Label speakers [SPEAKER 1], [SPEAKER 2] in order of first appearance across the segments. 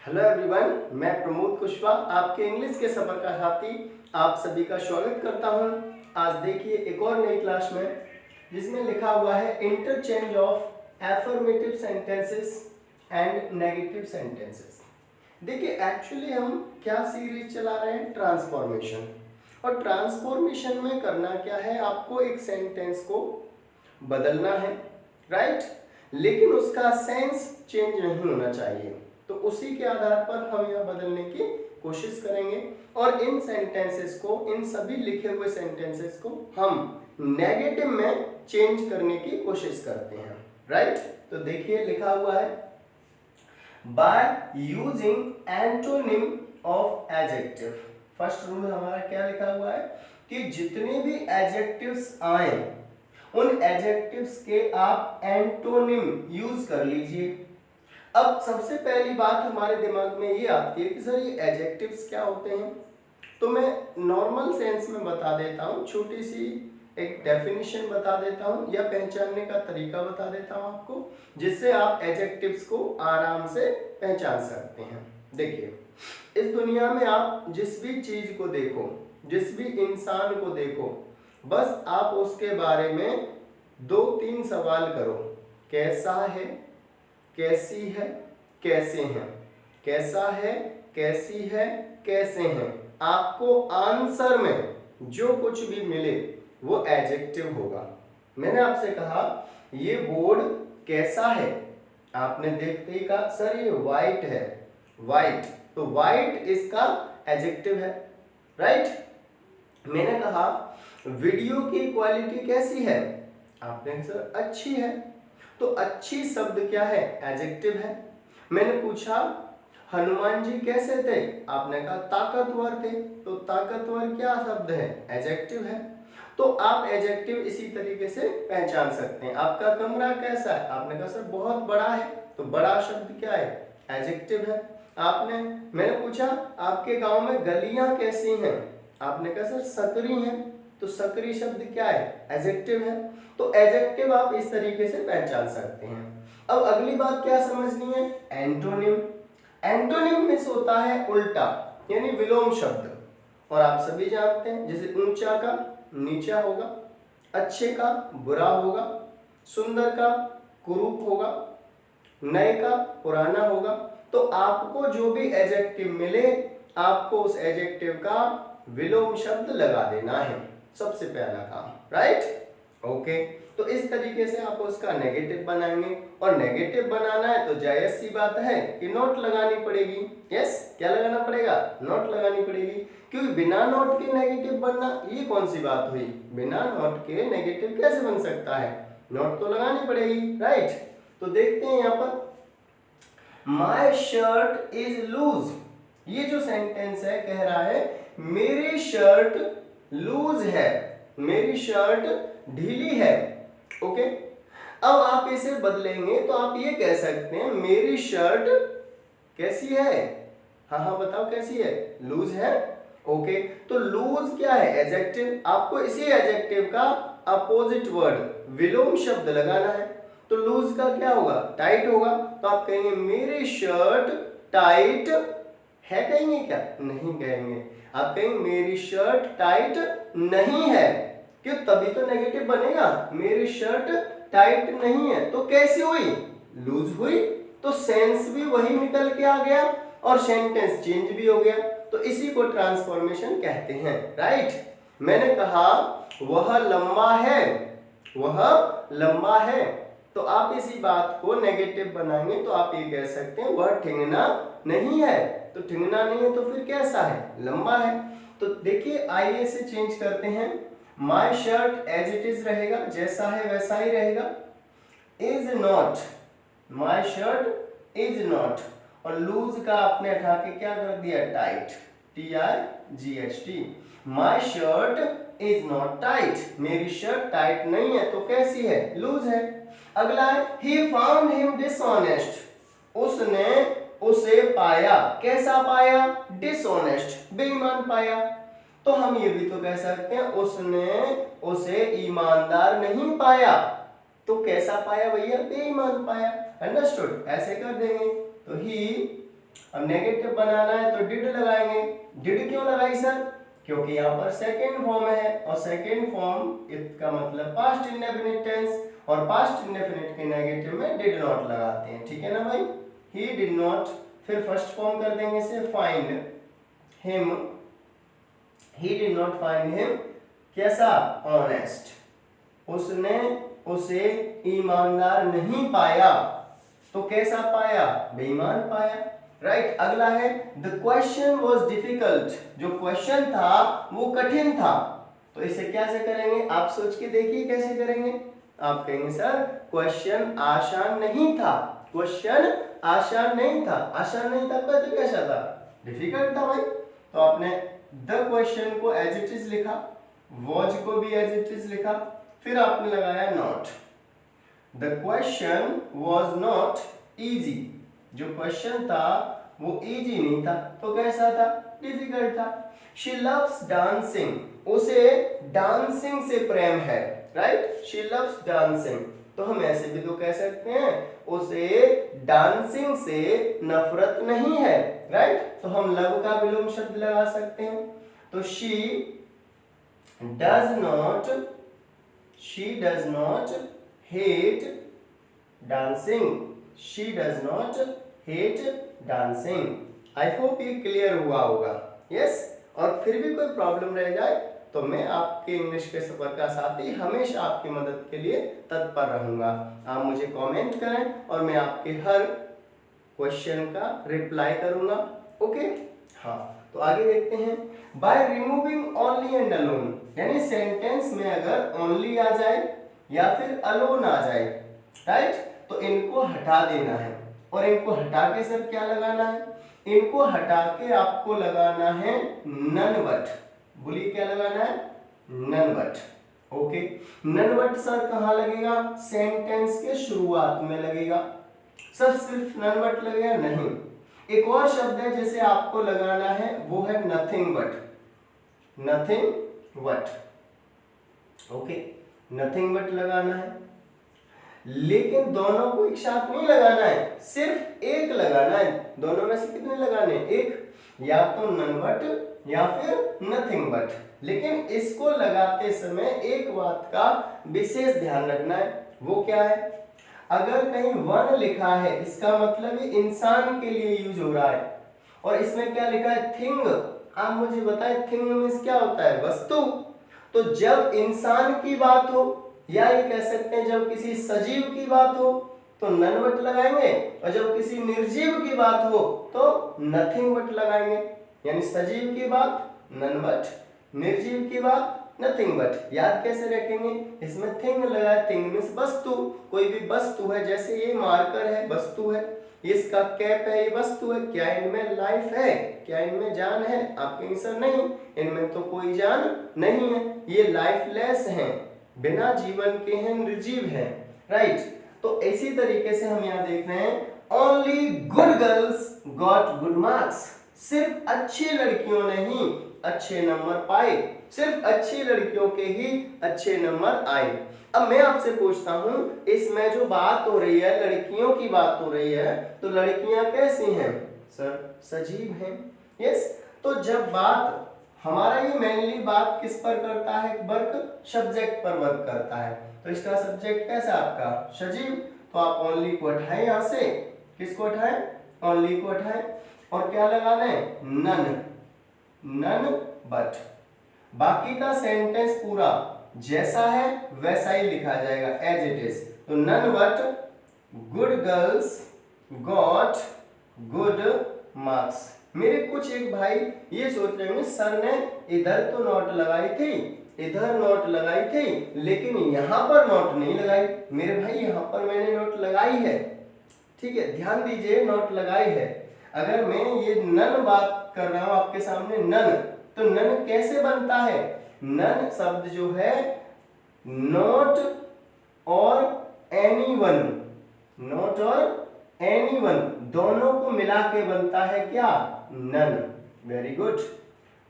[SPEAKER 1] Hello everyone, मैं प्रमोद कुशवाहा आपके English के सफर का साथी आप सभी का स्वागत करता हूं। आज देखिए एक और नई क्लास में जिसमें लिखा हुआ है interchange of affirmative sentences and negative sentences. देखिए एक्चुअली हम क्या सीरीज चला रहे हैं, ट्रांसफॉर्मेशन। और ट्रांसफॉर्मेशन में करना क्या है, आपको एक सेंटेंस को बदलना है, राइट, लेकिन उसका सेंस चेंज नहीं होना चाहिए। तो उसी के आधार पर हम यह बदलने की कोशिश करेंगे और इन सेंटेंसेस को, इन सभी लिखे हुए सेंटेंसेस को हम नेगेटिव में चेंज करने की कोशिश करते हैं, राइट। तो देखिए लिखा हुआ है by using antonym of adjective. First rule हमारा क्या लिखा हुआ है कि जितने भी एडजेक्टिव्स आए उन एडजेक्टिव्स के आप एंटोनिम यूज कर लीजिए। अब सबसे पहली बात हमारे दिमाग में ये आती है कि सर ये एडजेक्टिव्स क्या होते हैं। तो मैं नॉर्मल सेंस में बता देता हूँ, छोटी सी एक डेफिनेशन बता देता हूँ या पहचानने का तरीका बता देता हूँ आपको, जिससे आप एडजेक्टिव्स को आराम से पहचान सकते हैं। देखिए इस दुनिया में आप जिस भी चीज को देखो, जिस भी इंसान को देखो, बस आप उसके बारे में 2-3 सवाल करो, कैसा है, कैसी है, कैसे हैं, कैसा है, कैसी है, कैसे हैं। आपको आंसर में जो कुछ भी मिले वो एडजेक्टिव होगा। मैंने आपसे कहा ये बोर्ड कैसा है, आपने देखते ही कहा सर ये व्हाइट है, व्हाइट, तो व्हाइट इसका एडजेक्टिव है, राइट। मैंने कहा वीडियो की क्वालिटी कैसी है, आपने सर अच्छी है, तो अच्छी शब्द क्या है, एडजेक्टिव है। मैंने पूछा हनुमान जी कैसे थे, आपने कहा ताकतवर थे, तो ताकतवर क्या शब्द है, एडजेक्टिव है। तो आप एडजेक्टिव इसी तरीके से पहचान सकते हैं। आपका कमरा कैसा है, आपने कहा सर बहुत बड़ा है, तो बड़ा शब्द क्या है, एडजेक्टिव है। मैंने पूछा आपके गांव में गलियां कैसी हैं, आपने कहा सर सकरी हैं, तो सकरी शब्द क्या है, एडजेक्टिव है। तो एडजेक्टिव आप इस तरीके से पहचान सकते हैं। अब अगली बात क्या समझनी है, एंटोनिम। एंटोनिम में होता है उल्टा, यानी विलोम शब्द। और आप सभी जानते हैं जैसे ऊंचा का नीचा होगा, अच्छे का बुरा होगा, सुंदर का कुरूप होगा, नए का पुराना होगा। तो आपको जो भी एडजेक्टिव मिले आपको उस एडजेक्टिव का विलोम शब्द लगा देना है, सबसे पहला काम, राइट। ओके, तो इस तरीके से आप उसका नेगेटिव बनाएंगे। और नेगेटिव बनाना है तो जायज सी बात है कि नोट लगानी पड़ेगी। यस, क्या लगाना पड़ेगा, नोट लगानी पड़ेगी, क्योंकि बिना नोट के नेगेटिव बनना ये कौन सी बात हुई, बिना नोट के नेगेटिव कैसे बन सकता है, नोट तो लगानी पड़ेगी, राइट। तो देखते हैं यहाँ पर माई शर्ट इज लूज। ये जो सेंटेंस है कह रहा है मेरी शर्ट लूज है, मेरी शर्ट ढीली है। ओके, अब आप इसे बदलेंगे तो आप ये कह सकते हैं मेरी शर्ट कैसी है, हाँ बताओ कैसी है, लूज है। ओके, तो लूज क्या है, एडजेक्टिव। आपको इसी एडजेक्टिव का अपोजिट वर्ड विलोम शब्द लगाना है। तो लूज का क्या होगा, टाइट होगा। तो आप कहेंगे मेरी शर्ट टाइट है, कहेंगे क्या, नहीं कहेंगे। आप कहेंगे मेरी शर्ट टाइट नहीं है, क्यों, तभी तो नेगेटिव बनेगा। मेरी शर्ट टाइट नहीं है तो कैसी हुई, लूज हुई, तो सेंस भी वही निकल के आ गया और सेंटेंस चेंज भी हो गया। तो इसी को ट्रांसफॉर्मेशन कहते हैं, राइट। मैंने कहा वह लंबा है, वह लंबा है, तो आप इसी बात को नेगेटिव बनाएंगे तो आप ये कह सकते हैं वह ठिंगना नहीं है, तो ठिंगना नहीं है तो फिर कैसा है, लंबा है। तो देखिए आइए इसे चेंज करते हैं। My shirt as it is रहेगा, जैसा है वैसा ही रहेगा। Is not, my shirt is not, और लूज का आपने हटा के क्या कर दिया, tight, TIGHT। My shirt is not tight, मेरी शर्ट टाइट नहीं है तो कैसी है, लूज है। अगला है he found him dishonest, उसने उसे पाया, कैसा पाया, डिसऑनेस्ट, बेईमान पाया। तो हम ये भी तो कह सकते हैं उसने उसे ईमानदार नहीं पाया, तो कैसा पाया भैया, बेईमान पाया। अंडरस्टूड, ऐसे कर देंगे। तो ही अब नेगेटिव बनाना है तो डिड लगाएंगे। डिड क्यों लगाई सर? क्योंकि यहाँ पर सेकेंड फॉर्म है और सेकेंड फॉर्म इसका मतलब पास्ट इंडेफिनिट टेंस, और पास्ट इंडेफिनिट के नेगेटिव में डिड नॉट लगाते हैं, ठीक है ना भाई। ही डिड नॉट, फिर फर्स्ट फॉर्म कर देंगे इसे find him, he did not find him कैसा? ऑनेस्ट, उसने उसे ईमानदार नहीं पाया, तो कैसा पाया? बेईमान पाया, राइट। अगला है द क्वेश्चन वॉज डिफिकल्ट, जो क्वेश्चन था वो कठिन था, तो इसे कैसे करेंगे? आप सोच के देखिए कैसे करेंगे। आप कहेंगे सर क्वेश्चन आसान नहीं था, क्वेश्चन आसान नहीं था, आसान नहीं था तो कैसा था? डिफिकल्ट था भाई। तो आपने द क्वेश्चन को एज इट इज लिखा, वॉज को भी एज इट इज लिखा, फिर आपने लगाया not. The question was not easy, जो क्वेश्चन था वो इजी नहीं था, तो कैसा था? डिफिकल्ट था। शी लव्स डांसिंग, उसे डांसिंग से प्रेम है, राइट। शी लव्स डांसिंग, तो हम ऐसे भी तो कह सकते हैं उसे डांसिंग से नफरत नहीं है, राइट। तो हम लव का विलोम शब्द लगा सकते हैं। तो she does not hate dancing, she does not hate dancing. I hope ये क्लियर हुआ होगा, यस। और फिर भी कोई प्रॉब्लम रह जाए तो मैं आपके इंग्लिश के सफर का साथी हमेशा आपकी मदद के लिए तत्पर रहूंगा। आप मुझे कमेंट करें और मैं आपके हर क्वेश्चन का रिप्लाई करूंगा, ओके। हाँ, तो आगे देखते हैं। By removing only and alone, यानी सेंटेंस में अगर ओनली आ जाए या फिर अलोन आ जाए, राइट, तो इनको हटा देना है। और इनको हटा के सर क्या लगाना है? इनको हटा के आपको लगाना है नन बट। बोलिए क्या लगाना है? None but, okay. None but sir कहाँ लगेगा? सेंटेंस के शुरुआत में लगेगा। सर सिर्फ नन बट लगेगा? नहीं, एक और शब्द है जिसे आपको लगाना है, वो है nothing but. Nothing but, okay, nothing but लगाना है। लेकिन दोनों को एक साथ नहीं लगाना है, सिर्फ एक लगाना है। दोनों में से कितने लगाने? एक, या तो नन बट या फिर नथिंग बट। लेकिन इसको लगाते समय एक बात का विशेष ध्यान रखना है, वो क्या है? अगर कहीं वन लिखा है इसका मतलब ये इंसान के लिए यूज हो रहा है, और इसमें क्या लिखा है? थिंग। आप मुझे बताएं थिंग मींस क्या होता है? वस्तु। तो जब इंसान की बात हो, या ये कह सकते हैं जब किसी सजीव की बात हो तो नन बट लगाएंगे, और जब किसी निर्जीव की बात हो तो नथिंग बट लगाएंगे। यानी सजीव की बात नन बट, निर्जीव की बात नथिंग बट। याद कैसे रखेंगे? इसमें थिंग लगा, थिंग मींस वस्तु, कोई भी वस्तु है, जैसे ये मार्कर है वस्तु है, इसका कैप है ये वस्तु है। क्या इनमें लाइफ है? क्या इनमें जान है? आपके आंसर नहीं, इनमें तो कोई जान नहीं है, ये लाइफलेस हैं, बिना जीवन के हैं, निर्जीव हैं, राइट। तो इसी तरीके से हम यहाँ देख रहे हैं only good girls got good marks, सिर्फ अच्छी लड़कियों ने ही अच्छे नंबर पाए, सिर्फ अच्छी लड़कियों के ही अच्छे नंबर आए। अब मैं आपसे पूछता हूं, इसमें जो बात हो रही है लड़कियों की बात हो रही है, तो लड़कियां कैसी हैं? सर सजीव हैं, यस। तो जब बात हमारा ये मेनली बात किस पर करता है? वर्क सब्जेक्ट पर वर्क करता है, तो इसका सब्जेक्ट कैसा आपका? सजीव। तो आप ओनली को हटाएं, यहां से किसको हटाएं? ओनली को हटाएं, और क्या लगाना है? None, none but. बाकी का सेंटेंस पूरा जैसा है वैसा ही लिखा जाएगा, एज इट इज। तो none but good girls got good marks. मेरे कुछ एक भाई ये सोच रहे होंगे सर ने इधर तो नोट लगाई थी, इधर नोट लगाई थी, लेकिन यहाँ पर नोट नहीं लगाई। मेरे भाई यहाँ पर मैंने नोट लगाई है, ठीक है, ध्यान दीजिए, नोट लगाई है। अगर मैं ये नन बात कर रहा हूं आपके सामने, नन, तो नन कैसे बनता है? नन शब्द जो है नॉट और एनीवन, नॉट और एनीवन दोनों को मिला के बनता है क्या? नन। Very good.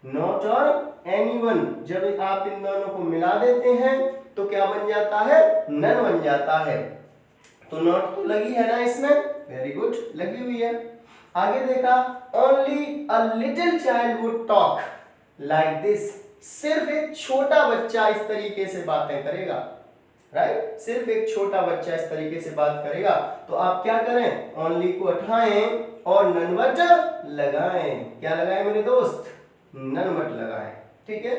[SPEAKER 1] नॉट और एनीवन, जब आप इन दोनों को मिला देते हैं तो क्या बन जाता है? नन बन जाता है। तो नॉट तो लगी है ना इसमें? वेरी गुड, लगी हुई है। आगे देखा only a little child would talk like this, सिर्फ एक छोटा बच्चा इस तरीके से बातें करेगा, राइट, सिर्फ एक छोटा बच्चा इस तरीके से बात करेगा। तो आप क्या करें, ओनली को हटाएं और नन बट लगाएं। क्या लगाएं मेरे दोस्त, नन बट लगाएं, ठीक है।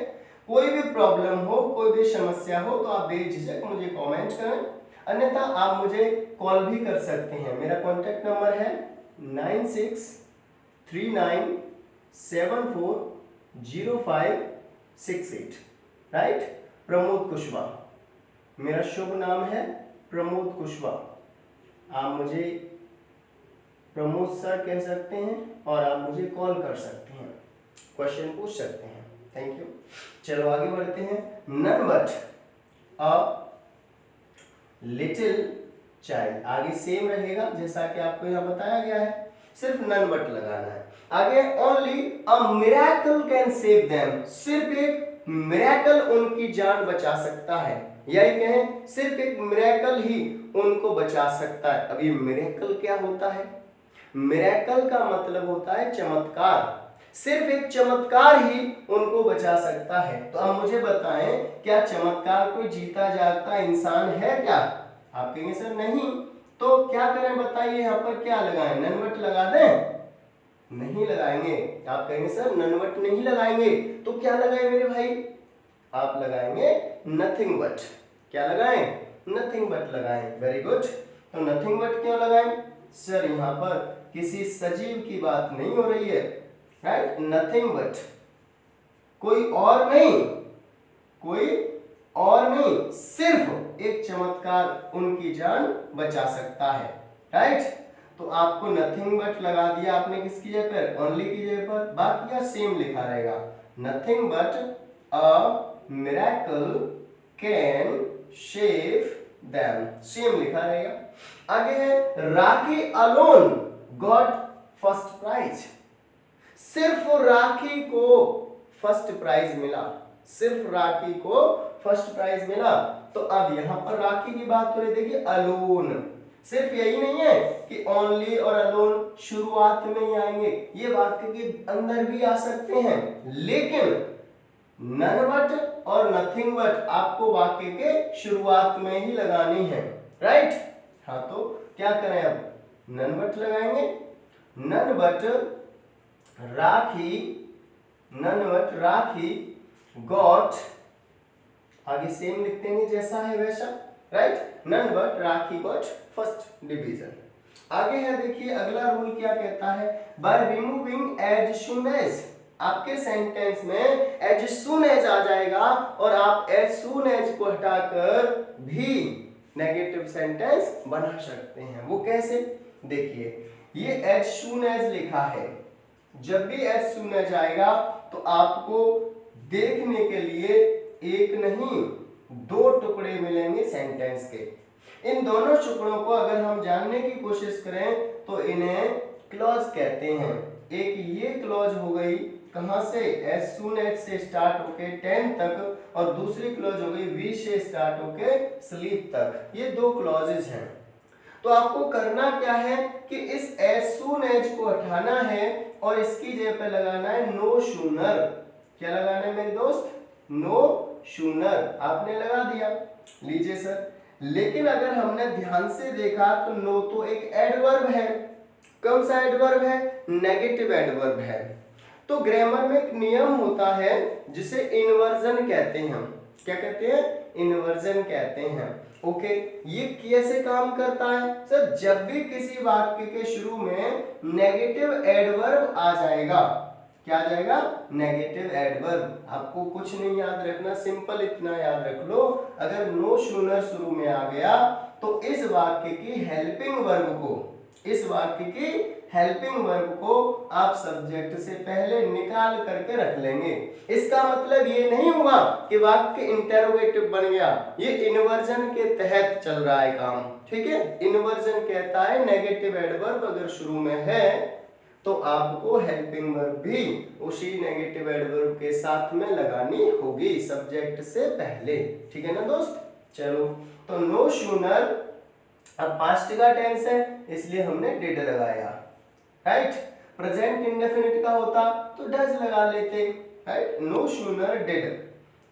[SPEAKER 1] कोई भी प्रॉब्लम हो, कोई भी समस्या हो तो आप बेझिझक मुझे कमेंट करें, अन्यथा आप मुझे कॉल भी कर सकते हैं। मेरा कॉन्टैक्ट नंबर है 9639740568, राइट। प्रमोद कुशवाहा मेरा शुभ नाम है, प्रमोद कुशवाहा। आप मुझे प्रमोद सर कह सकते हैं और आप मुझे कॉल कर सकते हैं, क्वेश्चन पूछ सकते हैं। Thank you. चलो आगे बढ़ते हैं। None but a little child, आगे सेम रहेगा जैसा कि आपको यहाँ बताया गया है, सिर्फ नन बट लगाना है। आगे only a miracle can save them, सिर्फ एक मिरेकल उनकी जान बचा सकता है, यही कहें सिर्फ एक मिरेकल ही उनको बचा सकता है। अब ये मिरेकल क्या होता है, मिरेकल का मतलब होता है चमत्कार, सिर्फ एक चमत्कार ही उनको बचा सकता है। तो अब मुझे बताएं, क्या चमत्कार कोई जीता जागता इंसान है क्या? आप कहेंगे सर नहीं, तो क्या करें बताइए, यहाँ पर क्या लगाएं, नन बट लगा दें? नहीं लगाएंगे। आप कहेंगे सर नन बट नहीं लगाएंगे, तो क्या लगाएं मेरे भाई? आप लगाएंगे नथिंग बट। क्या लगाएं? नथिंग बट लगाएं। Very good. तो नथिंग बट क्यों लगाएं? सर यहाँ पर किसी सजीव की बात नहीं हो रही है, राइट, नथिंग बट, कोई और नहीं, कोई और नहीं, सिर्फ एक चमत्कार उनकी जान बचा सकता है, राइट। तो आपको नथिंग बट लगा दिया आपने किसकी जगह पर, ओनली की जगह पर, बाकी का सेम लिखा रहेगा, nothing but a miracle can save them, same लिखा रहेगा। आगे है राखी अलोन गॉट फर्स्ट प्राइज, सिर्फ राखी को फर्स्ट प्राइज मिला, सिर्फ राखी को फर्स्ट प्राइज मिला। तो अब यहां पर राखी की बात हो रही, देखिए अलोन, सिर्फ यही नहीं है कि ओनली और अलोन शुरुआत में ही आएंगे, ये वाक्य के अंदर भी आ सकते हैं, लेकिन नन बट और नथिंग बट आपको वाक्य के शुरुआत में ही लगानी है, राइट। हाँ तो क्या करें, अब नन बट लगाएंगे, none but Rakhi, none but Rakhi got, आगे सेम लिख देंगे जैसा है वैसा, right, none but Rakhi got first division. आगे है देखिए अगला रूल क्या कहता है, by removing as soon as, आपके सेंटेंस में एज सून एज आ जाएगा और आप एज सून एज को हटाकर भी नेगेटिव सेंटेंस बना सकते हैं। वो कैसे, देखिए ये एज सून एज लिखा है, जब भी एज सून एज आएगा तो आपको देखने के लिए एक नहीं दो टुकड़े मिलेंगे सेंटेंस के। इन दोनों टुकड़ों को अगर हम जानने की कोशिश करें तो इन्हें क्लॉज कहते हैं। एक ये क्लॉज हो गई कहां से, एज सून एज से स्टार्ट होके 10 तक, और दूसरी क्लॉज हो गई वी से स्टार्ट होके स्लीप तक। ये दो क्लॉजेज हैं। तो आपको करना क्या है कि इस एज सून एज को हटाना है और इसकी जगह पे लगाना है नो सूनर। क्या लगाना है मेरे दोस्त, नो सूनर। आपने लगा दिया, लीजिए सर, लेकिन अगर हमने ध्यान से देखा तो नो तो एक एडवर्ब है। कौन सा एडवर्ब है, नेगेटिव एडवर्ब है। तो ग्रामर में एक नियम होता है जिसे इन्वर्जन कहते हैं। हम क्या कहते हैं, इन्वर्जन कहते हैं। ओके, ये कैसे काम करता है सर, जब भी किसी वाक्य के शुरू में नेगेटिव एडवर्ब आ जाएगा, क्या आ जाएगा, नेगेटिव एडवर्ब। आपको कुछ नहीं याद रखना, सिंपल इतना याद रख लो, अगर नो सूनर शुरू में आ गया तो इस वाक्य की हेल्पिंग वर्ब को, इस वाक्य की हेल्पिंग वर्ब को आप सब्जेक्ट से पहले निकाल करके रख लेंगे। इसका मतलब ये नहीं हुआ कि वाक्य इंटरोगेटिव बन गया, ये इन्वर्जन के तहत चल रहा है काम, ठीक है। इन्वर्जन कहता है नेगेटिव एडवर्ब अगर शुरू में है तो आपको हेल्पिंग वर्ब भी उसी नेगेटिव एडवर्ब के साथ में लगानी होगी सब्जेक्ट से पहले, ठीक है ना दोस्त। चलो, तो नो सूनर, अब पास्ट का टेंस है इसलिए हमने डिड लगाया, राइट। प्रेजेंट इंडेफिनिट का होता तो डज लगा लेते, right. No sooner did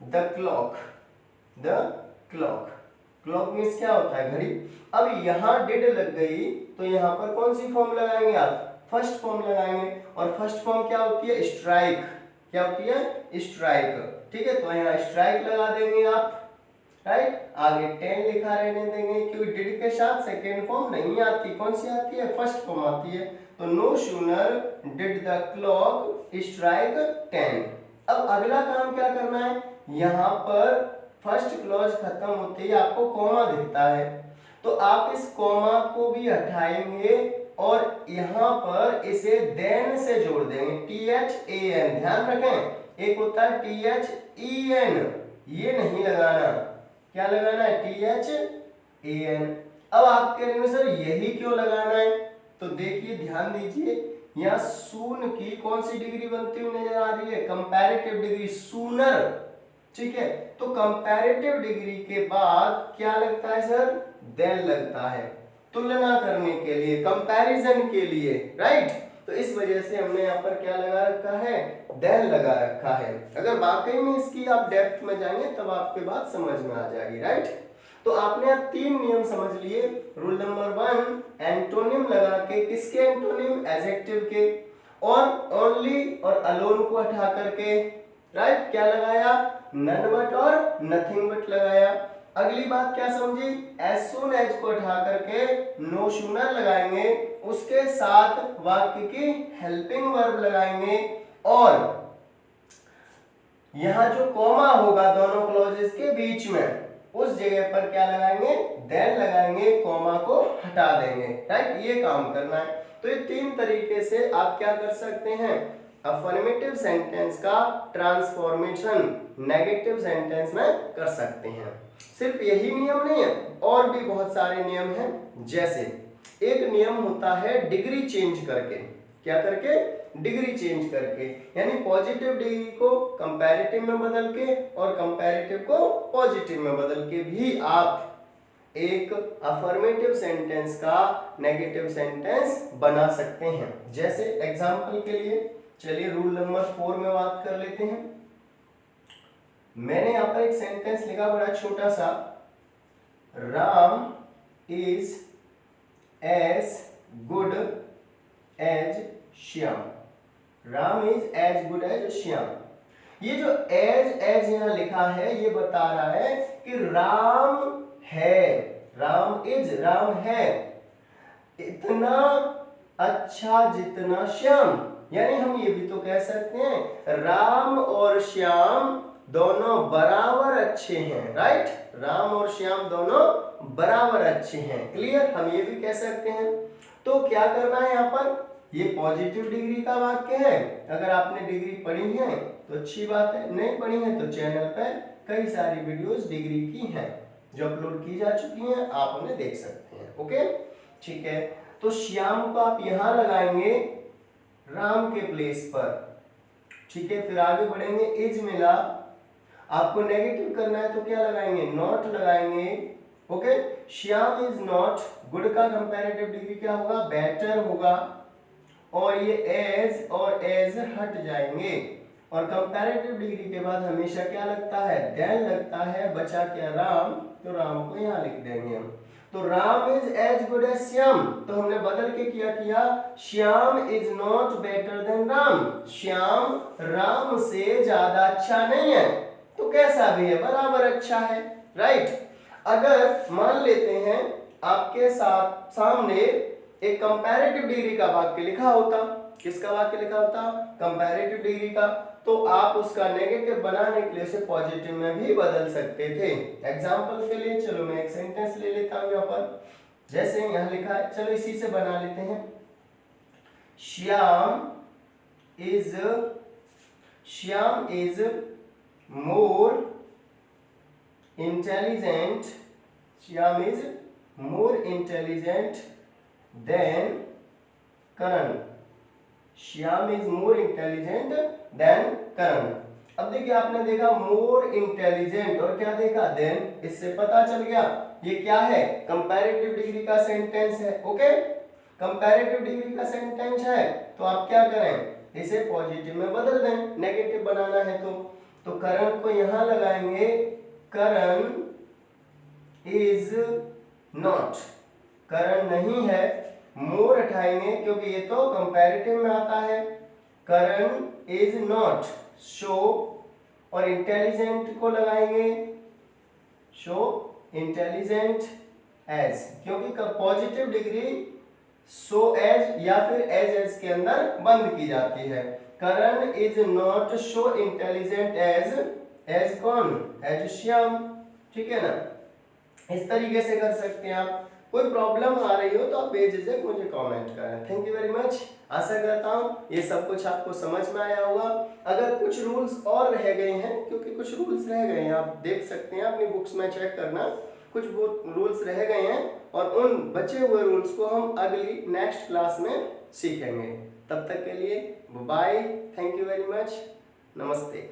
[SPEAKER 1] the clock, the clock, clock means क्या होता है घड़ी। अब यहाँ डिड लग गई तो यहाँ पर कौन सी फॉर्म लगाएंगे आप, फर्स्ट फॉर्म लगाएंगे, और फर्स्ट फॉर्म क्या होती है, स्ट्राइक, क्या होती है, स्ट्राइक, ठीक है। तो यहाँ स्ट्राइक लगा देंगे आप, राइट। आगे 10 लिखा रहने देंगे क्योंकि डिड के साथ सेकेंड फॉर्म नहीं आती, कौन सी आती है, फर्स्ट फॉर्म आती है। तो no sooner did the clock strike 10। अब अगला काम क्या करना है, यहाँ पर फर्स्ट क्लॉज खत्म होते ही आपको कॉमा दिखता है, तो आप इस कॉमा को भी हटाएंगे और यहाँ पर इसे देन से जोड़ देंगे, THAN, ध्यान रखें एक होता है THEN, ये नहीं लगाना, क्या लगाना है, THAN। अब आप कह रहे हो सर यही क्यों लगाना है, तो देखिए ध्यान दीजिए, यहाँ सून की कौन सी डिग्री बनती हुई नजर आ रही है, कंपैरेटिव डिग्री, सूनर, ठीक है। तो कंपैरेटिव डिग्री के बाद क्या लगता है सर, देन लगता है, तुलना करने के लिए, कंपैरिजन के लिए, राइट। तो इस वजह से हमने यहाँ पर क्या लगा रखा है, देन लगा रखा है। अगर वाकई में इसकी आप डेप्थ में जाएंगे तब आपके बात समझ में आ जाएगी, राइट। तो आपने यहाँ 3 नियम समझ लिए। रूल नंबर 1, एंटोनिम लगा के, किसके एंटोनिम, एडजेक्टिव के, और ओनली और अलोन को हटा करके, राइट, क्या लगाया, नन बट और नथिंग बट लगाया। अगली बात क्या समझी, एज सून एज को हटा करके नो सूनर लगाएंगे, उसके साथ वाक्य की हेल्पिंग वर्ब लगाएंगे, और यहां जो कॉमा होगा दोनों क्लॉजेस के बीच में उस जगह पर क्या लगाएंगे, देन लगाएंगे, कॉमा को हटा देंगे, राइट। ये काम करना है। तो ये 3 तरीके से आप क्या कर सकते हैं, अफर्मेटिव सेंटेंस का ट्रांसफॉर्मेशन नेगेटिव सेंटेंस में कर सकते हैं। सिर्फ यही नियम नहीं है, और भी बहुत सारे नियम हैं। जैसे एक नियम होता है डिग्री चेंज करके, क्या करके, डिग्री चेंज करके, यानी पॉजिटिव डिग्री को कंपैरेटिव में बदल के और कंपैरेटिव को पॉजिटिव में बदल के भी आप एक अफर्मेटिव सेंटेंस का नेगेटिव सेंटेंस बना सकते हैं। जैसे एग्जांपल के लिए चलिए रूल नंबर 4 में बात कर लेते हैं। मैंने यहाँ पर एक सेंटेंस लिखा बड़ा छोटा सा, Ram is as good as Shyam, Ram is as good as Shyam. ये जो एज यहाँ लिखा है ये बता रहा है कि राम है, राम इज, राम है इतना अच्छा जितना श्याम। यानी हम ये भी तो कह सकते हैं राम और श्याम दोनों बराबर अच्छे हैं, राइट। राम और श्याम दोनों बराबर अच्छे हैं, क्लियर। हम ये भी कह सकते हैं। तो क्या करना है यहाँ पर, ये पॉजिटिव डिग्री का वाक्य है। अगर आपने डिग्री पढ़ी है तो अच्छी बात है, नहीं पढ़ी है तो चैनल पर कई सारी वीडियोस डिग्री की हैं जो अपलोड की जा चुकी हैं, आप उन्हें देख सकते हैं। ओके, ठीक है। तो श्याम को आप यहाँ लगाएंगे राम के प्लेस पर, ठीक है। फिर आगे बढ़ेंगे, इज मिला, आपको नेगेटिव करना है तो क्या लगाएंगे, नॉट लगाएंगे। Okay, Shyam is not, good का कंपैरेटिव डिग्री क्या होगा, बेटर होगा, और ये एज और एज हट जाएंगे, और कंपैरेटिव डिग्री के बाद हमेशा क्या लगता है, देन लगता है। बचा क्या, राम, तो राम को यहाँ लिख देंगे हम। तो Ram is as good as Shyam, तो हमने बदल के किया Shyam is not better than Ram, Shyam Ram से ज्यादा अच्छा नहीं है, तो कैसा भी है, बराबर अच्छा है, राइट। अगर मान लेते हैं आपके साथ सामने एक कंपैरेटिव डिग्री का वाक्य लिखा होता, किसका वाक्य लिखा होता, कंपैरेटिव डिग्री का, तो आप उसका नेगेटिव बनाने के लिए उसे पॉजिटिव में भी बदल सकते थे। एग्जांपल के लिए चलो मैं एक सेंटेंस ले लेता हूं यहाँ पर, जैसे यहाँ लिखा है, चलो इसी से बना लेते हैं। Shyam is more intelligent, Shyam is more intelligent than Karan, Shyam is more intelligent than Karan. अब देखिए आपने देखा मोर इंटेलिजेंट और क्या देखा, देन, इससे पता चल गया ये क्या है, कंपैरेटिव डिग्री का सेंटेंस है। ओके, कंपैरेटिव डिग्री का सेंटेंस है तो आप क्या करें, इसे पॉजिटिव में बदल दें, नेगेटिव बनाना है तो करण को यहां लगाएंगे, करण इज नॉट, करण नहीं है, मोर हटाएंगे क्योंकि ये तो कंपैरेटिव में आता है, करण इज नॉट शो, और इंटेलिजेंट को लगाएंगे शो इंटेलिजेंट एज, क्योंकि पॉजिटिव डिग्री सो एज या फिर एज के अंदर बंद की जाती है। Karan is not so intelligent as कौन, एज श्याम, ठीक है ना। इस तरीके से कर सकते हैं आप। कोई प्रॉब्लम आ रही हो तो आप बेझिझक मुझे कमेंट करें। Thank you very much. आशा करता हूँ ये सब कुछ आपको समझ में आया होगा। अगर कुछ रूल्स और रह गए हैं, क्योंकि कुछ रूल्स रह गए हैं, आप देख सकते हैं अपनी बुक्स में चेक करना, कुछ रूल्स रह गए हैं और उन बचे हुए रूल्स को हम अगली नेक्स्ट क्लास में सीखेंगे। तब तक के लिए bye, thank you very much, नमस्ते।